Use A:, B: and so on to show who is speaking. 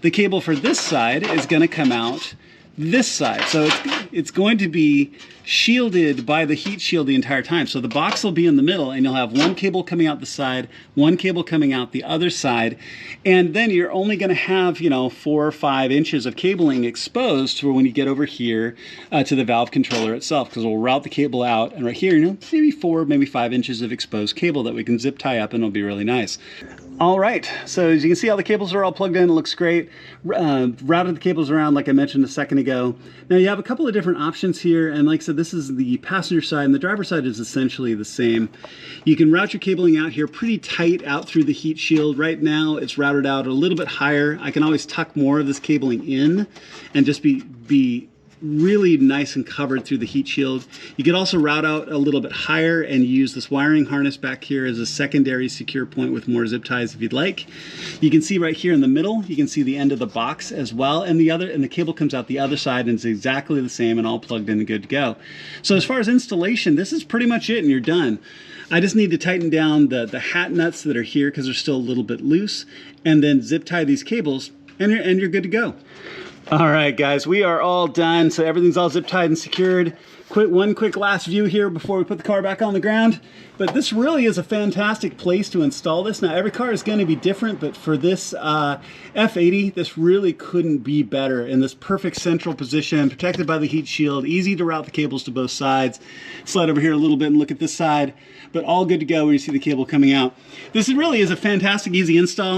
A: The cable for this side is going to come out this side. So it's going to be shielded by the heat shield the entire time. So the box will be in the middle, and you'll have one cable coming out the side, one cable coming out the other side, and then you're only going to have, you know, 4 or 5 inches of cabling exposed for when you get over here to the valve controller itself, because we'll route the cable out, and right here, you know, maybe 4, maybe 5 inches of exposed cable that we can zip tie up, and it'll be really nice. All right, so as you can see, all the cables are all plugged in. It looks great. Routed the cables around like I mentioned a second ago. Now you have a couple of different options here, and like I said, this is the passenger side, and the driver's side is essentially the same. You can route your cabling out here pretty tight out through the heat shield. Right now it's routed out a little bit higher. I can always tuck more of this cabling in and just be really nice and covered through the heat shield. You could also route out a little bit higher and use this wiring harness back here as a secondary secure point with more zip ties if you'd like. You can see right here in the middle, you can see the end of the box as well, and the cable comes out the other side and it's exactly the same and all plugged in and good to go. So as far as installation, this is pretty much it and you're done. I just need to tighten down the hat nuts that are here because they're still a little bit loose, and then zip tie these cables and you're good to go. All right, guys, we are all done. So everything's all zip tied and secured. One quick last view here before we put the car back on the ground. But this really is a fantastic place to install this. Now, every car is going to be different, but for this F80, this really couldn't be better in this perfect central position, protected by the heat shield, easy to route the cables to both sides. Slide over here a little bit and look at this side, but all good to go where you see the cable coming out. This really is a fantastic, easy install.